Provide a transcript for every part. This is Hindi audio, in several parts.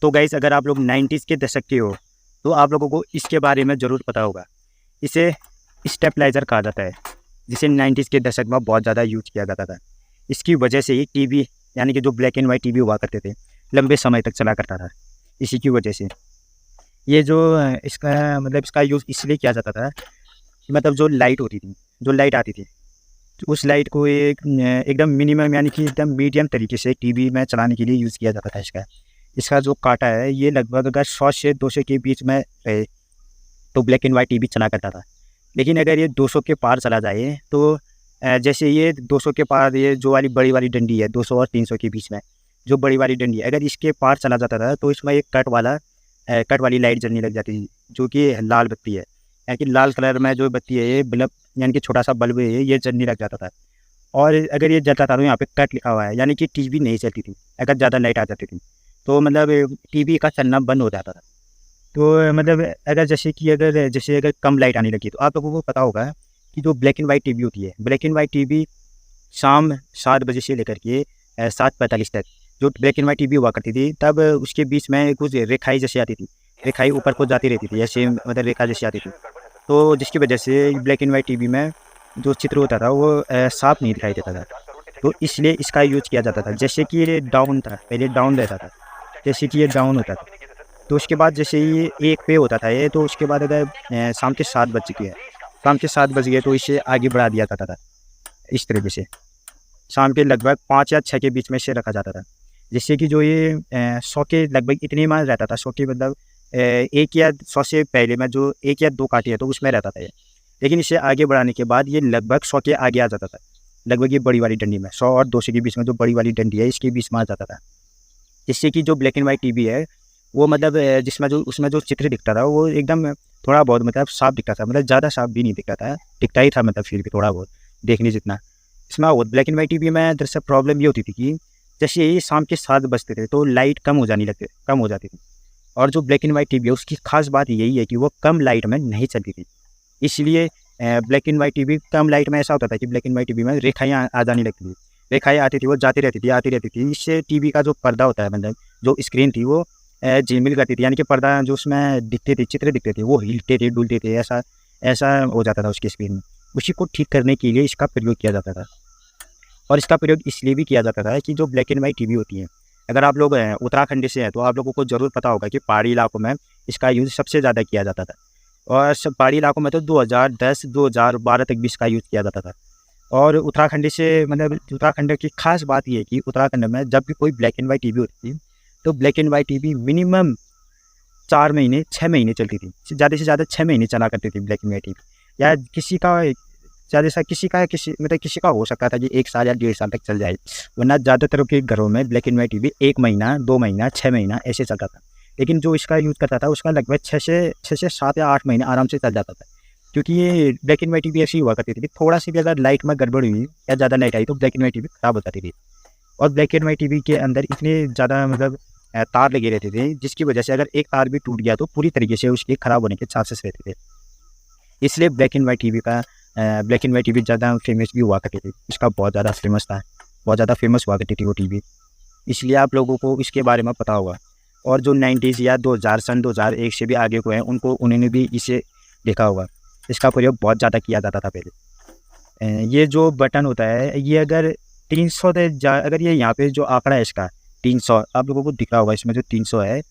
तो गाइस अगर आप लोग 90s के दशक के हो तो आप लोगों को इसके बारे में ज़रूर पता होगा। इसे स्टेबलाइज़र कहा जाता है, जिसे 90s के दशक में बहुत ज़्यादा यूज किया जाता था। इसकी वजह से ही टीवी यानी कि जो ब्लैक एंड वाइट टीवी हुआ करते थे लंबे समय तक चला करता था। इसी की वजह से ये जो इसका यूज़ इसलिए किया जाता था कि मतलब जो लाइट होती थी, जो लाइट आती थी, तो उस लाइट को एकदम मिनिमम यानी कि एकदम मीडियम तरीके से टीवी में चलाने के लिए यूज़ किया जाता था इसका। इसका जो काँटा है ये लगभग अगर 100 से 200 के बीच में रहे तो ब्लैक एंड वाइट टीवी चला करता था। लेकिन अगर ये 200 के पार चला जाए तो जैसे ये 200 के पार ये जो वाली बड़ी वाली डंडी है 200 और 300 के बीच में जो बड़ी वाली डंडी है, अगर इसके पार चला जाता था तो इसमें एक कट वाली लाइट जलने लग जाती थी, जो कि लाल बत्ती है। यानी कि लाल कलर में जो बत्ती है ये बल्ब यानी कि छोटा सा बल्ब है ये जलने लग जाता था। और अगर ये जलता था तो यहाँ पे कट लिखा हुआ है, यानी कि टीवी नहीं चलती थी अगर ज़्यादा लाइट आ जाती थी, तो मतलब टीवी का चलना बंद हो जाता था। तो मतलब अगर जैसे अगर कम लाइट आने लगी तो आप लोगों को पता होगा कि जो ब्लैक एंड वाइट टीवी होती है, ब्लैक एंड वाइट टीवी शाम 7 बजे से लेकर के 7:45 तक जो ब्लैक एंड वाइट टीवी हुआ करती थी, तब उसके बीच में कुछ रेखाएँ जैसी आती थी, रेखाएँ ऊपर को जाती रहती थी, ऐसे मतलब रेखा जैसी आती थी। तो जिसकी वजह से ब्लैक एंड वाइट टीवी में जो चित्र होता था वो साफ नहीं दिखाई देता था। तो इसलिए इसका यूज़ किया जाता था। जैसे कि ये डाउन था, पहले डाउन रहता था, जैसे कि ये डाउन होता था, तो उसके बाद जैसे ये एक पे होता था ये, तो उसके बाद अगर शाम के 7 बज चुकी है, शाम के 7 बज गए तो इसे आगे बढ़ा दिया जाता था इस तरीके से। शाम के लगभग 5 या 6 के बीच में इसे रखा जाता था। जिससे कि जो ये 100 के लगभग इतने में रहता था, 100 के मतलब 1 या 100 से पहले में जो 1 या 2 काटे हैं तो उसमें रहता था ये। लेकिन इसे आगे बढ़ाने के बाद ये लगभग 100 के आगे आ जाता था। लगभग ये बड़ी वाली डंडी में 100 और 200 के बीच में जो बड़ी वाली डंडी है इसके बीच में आ जाता था। जिससे कि जो ब्लैक एंड वाइट टीवी है वो मतलब जिसमें जो उसमें जो चित्र दिखता था वो एकदम थोड़ा बहुत मतलब साफ दिखता था, मतलब ज़्यादा साफ भी नहीं दिखता था, दिखता ही था मतलब फिर भी थोड़ा बहुत देखने जितना। इसमें वो ब्लैक एंड वाइट टीवी में दरअसल प्रॉब्लम ये होती थी कि जैसे ही शाम के 7 बजते थे तो लाइट कम हो जाती थी। और जो ब्लैक एंड वाइट टीवी है उसकी खास बात यही है कि वो कम लाइट में नहीं चलती थी। इसलिए black and white TV come light में ऐसा होता था कि ब्लैक एंड वाइट टीवी में रेखाएँ आ जाने लगती थी, रेखाएँ आती थी वो जाती रहती थी आती रहती थी। इससे टीवी का जो पर्दा होता है मतलब जो स्क्रीन थी वो झिलमिल करती थी, यानी कि पर्दा जो उसमें दिखते थे चित्र दिखते थे वो हिलते थे डुलते थे, ऐसा ऐसा हो जाता था उसकी स्क्रीन में। उसी को ठीक करने के लिए इसका प्रयोग किया जाता था। और इसका प्रयोग इसलिए भी किया जाता था कि जो ब्लैक एंड वाइट टीवी होती है, अगर आप लोग उत्तराखंड से हैं तो आप लोगों को ज़रूर पता होगा कि पहाड़ी इलाकों में इसका यूज़ सबसे ज़्यादा किया जाता था। और सब पहाड़ी इलाकों में तो 2010-2012 तक भी इसका यूज़ किया जाता था। और उत्तराखंड से मतलब उत्तराखंड की खास बात ये है कि उत्तराखंड में जब भी कोई ब्लैक एंड वाइट टीवी होती थी तो black and white TV minimum 4 महीने 6 महीने चलती थी, ज़्यादा से ज़्यादा 6 महीने चला करती थी ब्लैक एंड वाइट टीवी। या किसी का हो सकता था कि 1 साल या 1.5 साल तक चल जाए, वरना ज़्यादातर के घरों में ब्लैक एंड वाइट टीवी 1 महीना 2 महीना 6 महीना ऐसे चलता था। लेकिन जो इसका यूज़ करता था उसका लगभग 6 से 7 या 8 महीने आराम से चल जाता था। क्योंकि ये ब्लैक एंड वाइट टीवी ऐसी हुआ करती थी कि थोड़ा-सी भी अगर लाइट में गड़बड़ हुई या ज़्यादा लाइट आई तो ब्लैक एंड वाइट टीवी खराब हो जाती थी। और ब्लैक एंड वाइट टीवी के अंदर इतने ज़्यादा मतलब तार लगे रहते थे, जिसकी वजह से अगर एक तार भी टूट गया तो पूरी तरीके से उसके खराब होने के चांसेस रहते थे। इसलिए ब्लैक एंड वाइट टीवी ज़्यादा फेमस भी हुआ करती थी। इसका बहुत ज़्यादा फेमस था, बहुत ज़्यादा फेमस हुआ करती थी वो टीवी। इसलिए आप लोगों को इसके बारे में पता होगा। और जो 90s या 2001 से भी आगे को हैं उन्होंने भी इसे देखा होगा। इसका प्रयोग बहुत ज़्यादा किया जाता था पहले। ये जो बटन होता है ये अगर 300 अगर ये यहाँ पे जो आंकड़ा है इसका 300 आप लोगों को दिख रहा होगा, इसमें जो 300 है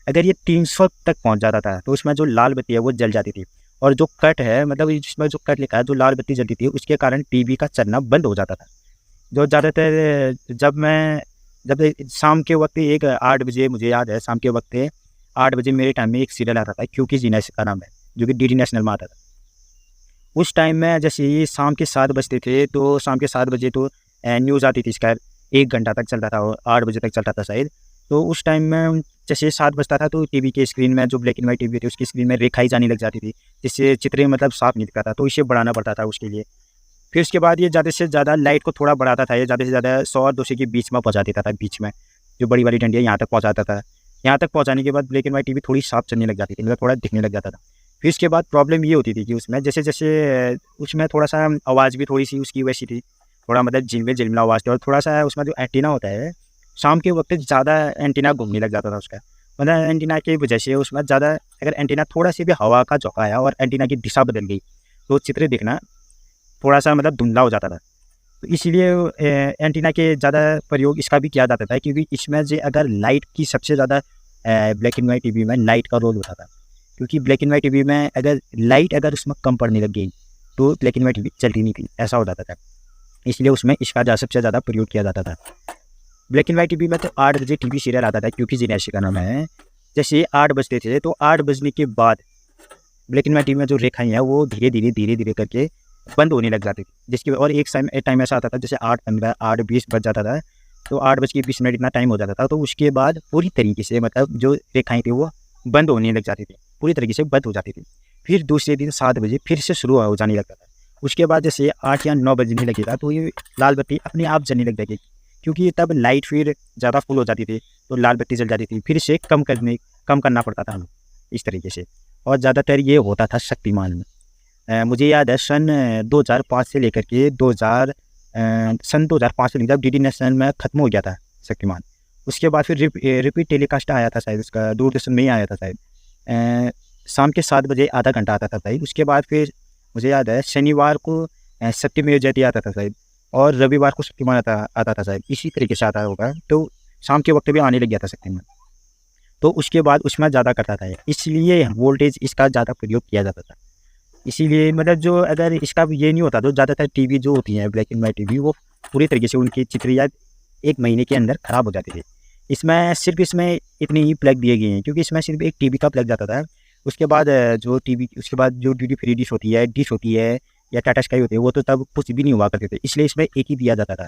अगर ये 300 तक पहुँच जाता था तो उसमें जो लाल बत्ती है वो जल जाती थी। और जो कट है मतलब इसमें जो कट लिखा है जो लाल बत्ती जलती थी उसके कारण टीवी का चलना बंद हो जाता था। जो ज़्यादातर जब शाम के वक्त 8 बजे मुझे याद है, शाम के वक्त 8 बजे मेरे टाइम में एक सीरियल आता था क्योंकि जीना इसका नाम है, जो कि डीडी नेशनल में आता था। उस टाइम में जैसे ही शाम के 7 बजते थे तो शाम के 7 बजे तो न्यूज़ आती थी इसका 1 घंटा तक चलता था और 8 बजे तक चलता था शायद। तो उस टाइम में जैसे 7 बजता था तो टीवी के स्क्रीन में जो ब्लैक एंड वाइट टीवी थी उसकी स्क्रीन में रेखाएँ जाने लग जाती थी, जिससे चित्र मतलब साफ नहीं दिखता था, तो इसे बढ़ाना पड़ता था उसके लिए। फिर उसके बाद ये ज़्यादा से ज़्यादा लाइट को थोड़ा बढ़ाता था, ये ज़्यादा से ज़्यादा 100 और 200 के बीच में पहुँचा देता था, बीच में जो बड़ी वाली डंडी है यहाँ तक पहुँचाता था। यहाँ तक पहुँचाने के बाद ब्लैक एंड वाइट टीवी थोड़ी साफ चलने लग जाती थी, मतलब थोड़ा दिखने लग जाता था। फिर इसके बाद प्रॉब्लम ये होती थी कि उसमें जैसे उसमें थोड़ा-सा आवाज़ भी थोड़ी-सी उसकी वैसी थी, थोड़ा मतलब झिलमिल-झिलमिल आवाज़ थी और थोड़ा-सा उसमें जो एंटीना होता है, शाम के वक़्त ज़्यादा एंटीना घूमने लग जाता था उसका। मतलब एंटीना की वजह से उसमें ज़्यादा, अगर एंटीना थोड़ा सी भी हवा का झोंका आया और एंटीना की दिशा बदल गई तो चित्र दिखना थोड़ा सा मतलब धुंधला हो जाता था। तो इसीलिए एंटीना के ज़्यादा प्रयोग इसका भी किया जाता था, क्योंकि इसमें जो अगर लाइट की सबसे ज़्यादा ब्लैक एंड वाइट टीवी में लाइट का रोल होता था, क्योंकि ब्लैक एंड वाइट टीवी में अगर लाइट अगर उसमें कम पड़ने लग गई तो ब्लैक एंड वाइट टीवी चलती नहीं थी, ऐसा हो जाता था। इसलिए उसमें इसका सबसे ज़्यादा प्रयोग किया जाता था। ब्लैक एंड वाइट टीवी में तो 8 बजे टीवी सीरियल आता था, क्योंकि जिनेशी का नाम है। जैसे 8 बजते थे तो 8 बजने के बाद ब्लैक एंड वाइट टीवी में जो रेखाएँ हैं वो धीरे धीरे करके बंद होने लग जाती थी, जिसकी और एक टाइम ऐसा आता था जैसे 8:15 8:20 बज जाता था, तो 8:20 इतना टाइम हो जाता था, तो उसके बाद पूरी तरीके से मतलब जो रेखाएँ थी वो बंद होने लग जाती थी, पूरी तरीके से बंद हो जाती थी। फिर दूसरे दिन 7 बजे फिर से शुरू हो जाने लगता था। उसके बाद जैसे 8 या 9 बजने लगेगा तो ये लाल बत्ती अपने आप जलने लग जाएगी, क्योंकि तब लाइट फिर ज़्यादा फुल हो जाती थी, तो लाल बत्ती जल जाती थी, फिर से कम करना पड़ता था हमें इस तरीके से। और ज़्यादातर ये होता था शक्तिमान में। मुझे याद है सन 2005 से लेकर के सन 2005 से लेकर जब डीडी नेशनल में ख़त्म हो गया था शक्तिमान, उसके बाद फिर रिपीट टेलीकास्ट आया था शायद, उसका दूरदर्शन में ही आया था शायद, शाम के 7 बजे आधा घंटा आता था शायद। उसके बाद फिर मुझे याद है शनिवार को सत्यमेव जयते आता था शायद, और रविवार को शक्तिमान आता था शायद, इसी तरीके से आता होगा। तो शाम के वक्त भी आने लग गया था शक्तिमान, तो उसके बाद उसमें ज़्यादा करता था, इसलिए वोल्टेज इसका ज़्यादा प्रयोग किया जाता था। इसीलिए मतलब जो अगर इसका ये नहीं होता तो ज़्यादातर टीवी जो होती हैं ब्लैक एंड वाइट टीवी वो पूरी तरीके से उनकी चित्र या 1 महीने के अंदर ख़राब हो जाती थी। इसमें इतनी ही प्लग दिए गए हैं, क्योंकि इसमें सिर्फ एक टीवी का प्लग जाता था। उसके बाद उसके बाद जो ड्यूटी फ्री डिश होती है या टाटा स्काई होती है, वो तो तब कुछ भी नहीं हुआ करते थे, इसलिए इसमें एक ही दिया जाता था।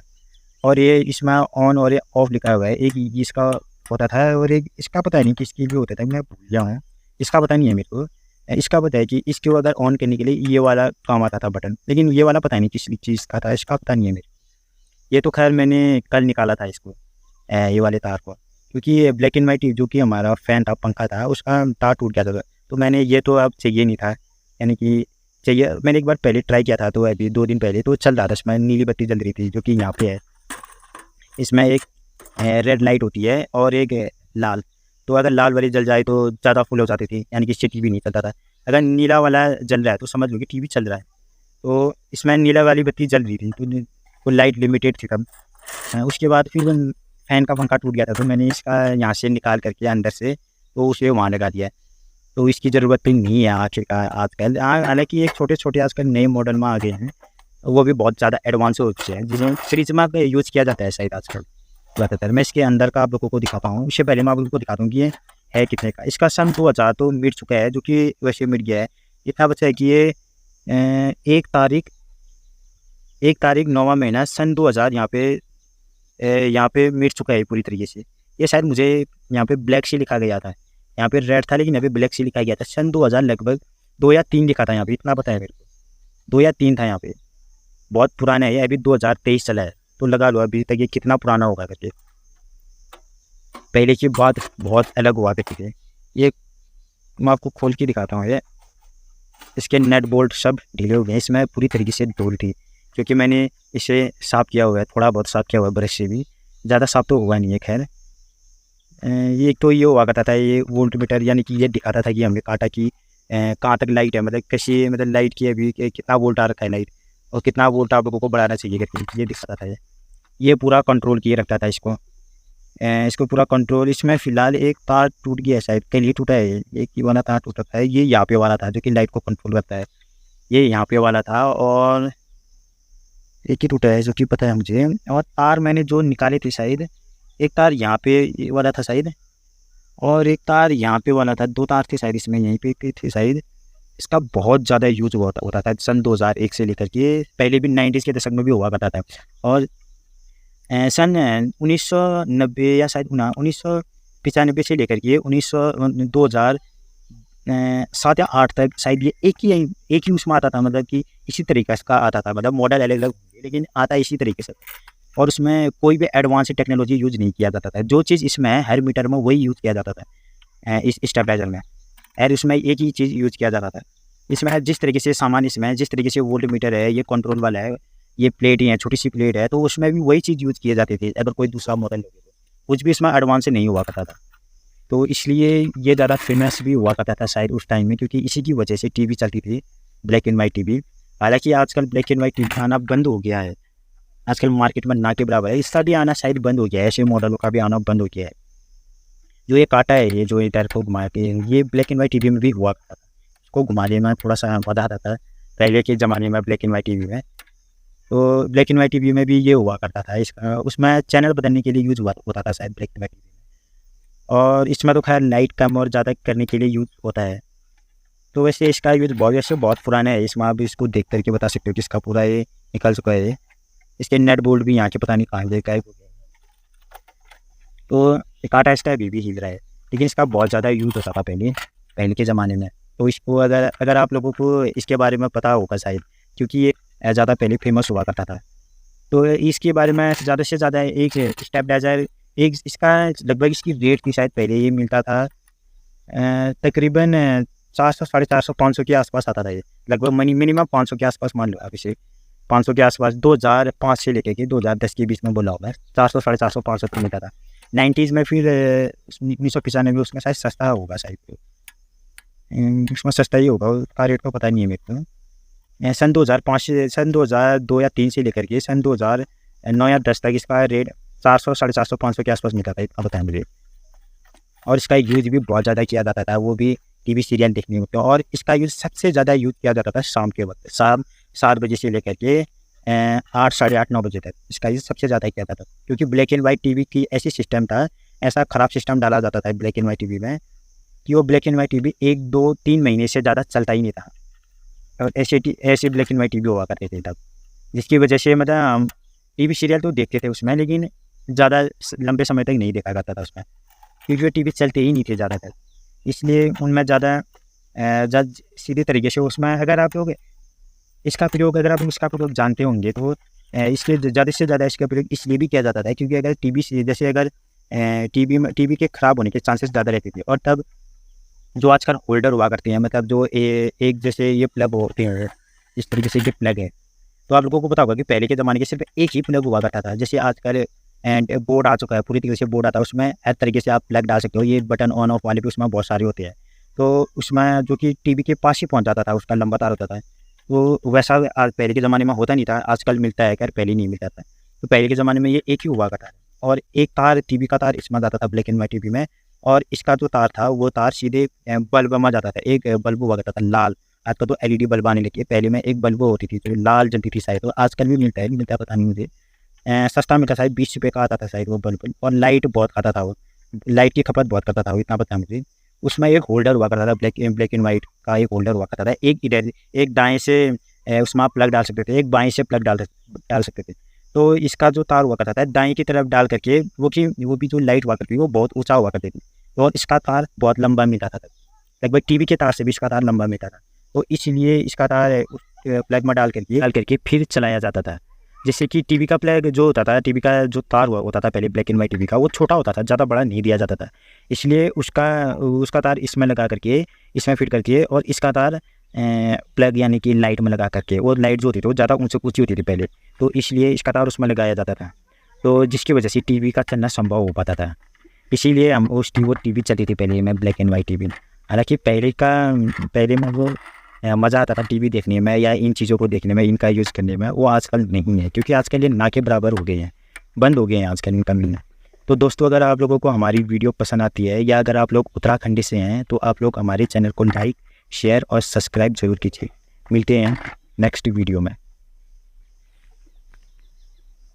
और ये इसमें ऑन और ऑफ लिखा हुआ है, एक इसका होता था और एक इसका पता नहीं किसके लिए होता था, मैं भूल गया हूँ, इसका पता नहीं है मेरे को। इसका पता है कि इसको अगर ऑन करने के लिए ये वाला काम आता था बटन, लेकिन ये वाला पता नहीं किस चीज़ का था, इसका पता नहीं है मेरे। ये तो खैर मैंने कल निकाला था इसको, ये वाले तार को, क्योंकि ये ब्लैक एंड वाइट जो कि हमारा फ़ैन था, पंखा था, उसका तार टूट गया था। तो मैंने ये तो अब चाहिए नहीं था, यानी कि चाहिए, मैंने एक बार पहले ट्राई किया था, तो अभी 2 दिन पहले तो चल रहा था, इसमें नीली बत्ती जल रही थी जो कि यहाँ पे है। इसमें एक रेड लाइट होती है और एक लाल, तो अगर लाल वाली जल जाए तो ज़्यादा फुल हो जाती थी, यानी कि इससे टीवी नहीं चलता था। अगर नीला वाला जल रहा है तो समझ लो कि टीवी चल रहा है। तो इसमें नीला वाली बत्ती जल रही थी, तो लाइट लिमिटेड थी तब। उसके बाद फिर फ़ैन का पंखा टूट गया था, तो मैंने इसका यहाँ से निकाल करके अंदर से तो उसे वहाँ लगा दिया। तो इसकी ज़रूरत तो नहीं है आखिरकार आजकल। हालाँकि एक छोटे आजकल नए मॉडल में आ गए हैं, वो भी बहुत ज़्यादा एडवांस हो चुके हैं, जिसमें फ्रिज का यूज़ किया जाता है शायद आजकल ज़्यादातर। मैं इसके अंदर का आप लोगों को दिखाता हूँ, इससे पहले मैं आप लोगों को दिखाता हूँ कि ये है कितने का। इसका सन 2000 तो मिट चुका है, जो कि वैसे मिट गया है। इतना बचा है कि ये 1 तारीख 9वां महीना सन 2000 यहाँ पे मिट चुका है पूरी तरीके से। ये शायद मुझे यहाँ पे ब्लैक से लिखा गया था, यहाँ पे रेड था लेकिन यहाँ पे ब्लैक से लिखा गया था। सन 2000 लगभग 2 या 3 लिखा था यहाँ पे, इतना पता है मेरे को, 2 या 3 था यहाँ पे। बहुत पुराना है, अभी 2023 चला है, तो लगा लो अभी तक ये कितना पुराना होगा करके। पहले की बात बहुत अलग हुआ करती थी। ये मैं आपको खोल के दिखाता हूँ, ये इसके नट बोल्ट सब ढीले हो गए, इसमें पूरी तरीके से धूल थी, क्योंकि मैंने इसे साफ़ किया हुआ है, थोड़ा बहुत साफ़ किया हुआ है ब्रश से भी, ज़्यादा साफ़ तो हुआ नहीं है खैर। ये एक तो ये हुआ करता था, ये वोल्ट मीटर, यानी कि ये दिखाता था कि हमने काटा कि कहाँ तक लाइट है, मतलब कैसी, मतलब लाइट की अभी कितना वोल्ट आ रखा है लाइट, और कितना वोल्ट आप लोगों को बढ़ाना चाहिए करके ये दिखाता था। ये पूरा कंट्रोल किए रखता था इसको पूरा कंट्रोल। इसमें फ़िलहाल एक तार टूट गया है शायद, कहीं ये टूटा है, एक ही वाला तार टूटा है, ये यहाँ पे वाला था जो कि लाइट को कंट्रोल करता है, ये यहाँ पे वाला था, और एक ही टूटा है जो कि पता है मुझे। और तार मैंने जो निकाले थे शायद, एक तार यहाँ पे ये वाला था शायद, और एक तार यहाँ पे वाला था, 2 तार थे शायद इसमें, यहीं पे थे शायद। इसका बहुत ज़्यादा यूज होता था सन 2001 से लेकर के, पहले भी 90s के दशक में भी हुआ करता था। और सन 1990 या शायद 1995 से लेकर के 2007 या 8 तक शायद ये एक ही उसमें आता था, मतलब कि इसी तरीके का आता था, मतलब मॉडल अलग अलग लेकिन आता इसी तरीके से। और उसमें कोई भी एडवांस टेक्नोलॉजी यूज़ नहीं किया जाता था, जो चीज़ इसमें है हर मीटर में वही यूज़ किया जाता था इस स्टेबलाइजर में। और उसमें एक ही चीज़ यूज़ किया जाता था। इसमें जिस तरीके से सामान, इसमें जिस तरीके से वोल्ट मीटर है, ये कंट्रोल वाला है, ये प्लेट ही है, छोटी सी प्लेट है, तो उसमें भी वही चीज़ यूज़ किए जाती थी। अगर कोई दूसरा मॉडल लगे तो कुछ भी इसमें एडवांस नहीं हुआ करता था। तो इसलिए ये ज़्यादा फेमस भी हुआ करता था शायद उस टाइम में, क्योंकि इसी की वजह से टीवी चलती थी, ब्लैक एंड वाइट टीवी। हालांकि आजकल ब्लैक एंड वाइट टीवी आना बंद हो गया है, आजकल मार्केट में ना के बराबर है, इसका भी आना शायद बंद हो गया है, ऐसे मॉडलों का भी आना बंद हो गया है। जो ये कांटा है, ये जो इधर को घुमा के, ये ब्लैक एंड वाइट टीवी में भी हुआ करता था, उसको घुमाने में थोड़ा सा मज़ा आता था पहले के ज़माने में ब्लैक एंड वाइट टीवी में। तो ब्लैक एंड वाइट टीवी में भी ये हुआ करता था, इसका उसमें चैनल बदलने के लिए यूज़ होता था शायद ब्लैक एंड वाइट टीवी में। और इसमें तो खैर लाइट कम और ज़्यादा करने के लिए यूज़ होता है। तो वैसे इसका यूज़ बहुत पुराना है, इसमें आप इसको देख करके बता सकते हो कि इसका पूरा ये निकल चुका है। इसके नेट बोल्ट भी यहाँ के पता नहीं कहाँ गए, गायब हो गए। तो कांटा इसका अभी भी हिल रहा है, लेकिन इसका बहुत ज़्यादा यूज़ होता था पहले के ज़माने में। तो इसको अगर आप लोगों को इसके बारे में पता होगा शायद, क्योंकि ये ज़्यादा पहले फेमस हुआ करता था। तो इसके बारे में ज़्यादा से ज़्यादा एक स्टेबलाइजर, एक इसका लगभग इसकी रेट थी शायद, पहले ये मिलता था तकरीबन 400, 450, 500 के आसपास आता था ये, लगभग मिनिमम 500 के आसपास मान लो आप इसे, 500 के आसपास 2005 से लेकर के 2010 के बीच में बोला होगा, 400, 450, 500 तक मिलता था। 90s में फिर 1995 में उसमें शायद सस्ता होगा, शायद उसमें सस्ता ही होगा, उसका रेट को पता नहीं है मेरे को। सन 2005 से, सन 2002 या 3 से लेकर के सन 2009 या 10 तक इसका रेट 400, 450, 500 के आसपास मिलता था, इतना बताएं मुझे। और इसका यूज़ भी बहुत ज़्यादा किया जाता था, वो भी टीवी सीरियल देखने में। और इसका यूज़ सबसे ज़्यादा यूज़ किया जाता था शाम के वक्त, शाम 7 बजे से लेकर के 8, साढ़े 8, 9 बजे तक इसका यूज़ सबसे ज़्यादा किया जाता था। क्योंकि ब्लैक एंड वाइट टीवी की ऐसी सिस्टम था, ऐसा ख़राब सिस्टम डाला जाता था ब्लैक एंड वाइट टीवी में कि वो ब्लैक एंड वाइट टीवी 1, 2, 3 महीने से ज़्यादा चलता ही नहीं था। और ऐसे ब्लैक एंड वाइट टीवी हुआ करते थे तब, जिसकी वजह से मतलब हम टीवी सीरियल तो देखते थे उसमें, लेकिन ज़्यादा लंबे समय तक नहीं देखा जाता था उसमें, क्योंकि वो टीवी चलते ही नहीं थे ज़्यादातर। इसलिए उनमें ज़्यादा सीधे तरीके से उसमें अगर आप लोग इसका प्रयोग जानते होंगे, तो इसके ज़्यादा से ज़्यादा इसका प्रयोग इसलिए भी किया जाता था क्योंकि अगर टीवी के ख़राब होने के चांसेस ज़्यादा रहते थे। और तब जो आजकल होल्डर हुआ करते हैं, मतलब जो एक जैसे ये प्लग होते हैं, इस तरीके से ये प्लग है, तो आप लोगों को पता होगा कि पहले के ज़माने के सिर्फ एक ही प्लग हुआ करता था। जैसे आजकल एंड बोर्ड आ चुका है, पूरी तरीके से बोर्ड आता है, उसमें हर तरीके से आप प्लग डाल सकते हो, ये बटन ऑन ऑफ वाले भी उसमें बहुत सारे होते हैं। तो उसमें जो कि टीवी के पास ही पहुंच जाता था, उसका लंबा तार होता था। तो वैसा आज पहले के ज़माने में होता नहीं था, आजकल मिलता है, खैर पहले नहीं मिलता था। तो पहले के ज़माने में ये एक ही हुआ करता था, और एक तार टीवी का तार इसमें जाता था ब्लैक एंड वाइट टीवी में, और इसका जो तार था वो तार सीधे बल्ब में जाता था। एक बल्ब हुआ करता था लाल, आजकल तो LED बल्ब आने लगी है, पहले में एक बल्ब होती थी जो लाल जलती थी शायद, तो आजकल भी मिलता है पता नहीं मुझे, सस्ता मिलता शायद 20 रुपये का आता था शायद वो बल्ब। और लाइट बहुत खाता था, वो लाइट की खपत बहुत करता था वो, इतना पता मुझे। उसमें एक होल्डर हुआ करता था, ब्लैक एंड वाइट का एक होल्डर हुआ करता था, एक इधर एक दाएँ से उसमें आप प्लग डाल सकते थे, एक बाएँ से प्लग डाल सकते थे। तो इसका जो तार हुआ करता था दाएँ की तरफ डाल करके, वो भी जो लाइट हुआ करती थी वो बहुत ऊँचा हुआ करती थी, और इसका तार बहुत लंबा मिलता था, लगभग टीवी के तार से भी इसका तार लंबा मिलता था। तो इसलिए इसका तार प्लग में डाल करके फिर चलाया जाता था। जैसे कि टीवी का प्लग जो होता था, टीवी का जो तार होता था पहले ब्लैक एंड वाइट टीवी का, वो छोटा होता था, ज़्यादा बड़ा नहीं दिया जाता था, इसलिए उसका तार इसमें लगा करके, इसमें फिट करके, और इसका तार प्लग यानी कि लाइट में लगा करके, वो लाइट जो होती थी वो ज़्यादा ऊँची होती थी पहले, तो इसलिए इसका तार उसमें लगाया जाता था। तो जिसकी वजह से टीवी का चलना संभव हो पाता था, इसीलिए हम वो टीवी चलती थी पहले में ब्लैक एंड वाइट टीवी। हालाँकि पहले में वो मज़ा आता था टीवी देखने में या इन चीज़ों को देखने में, इनका यूज़ करने में, वो आजकल नहीं है, क्योंकि आजकल ये ना के बराबर हो गए हैं, बंद हो गए हैं आजकल इनका मिलना। तो दोस्तों, अगर आप लोगों को हमारी वीडियो पसंद आती है, या अगर आप लोग उत्तराखंड से हैं, तो आप लोग हमारे चैनल को लाइक, शेयर और सब्सक्राइब ज़रूर कीजिए। मिलते हैं नेक्स्ट वीडियो में।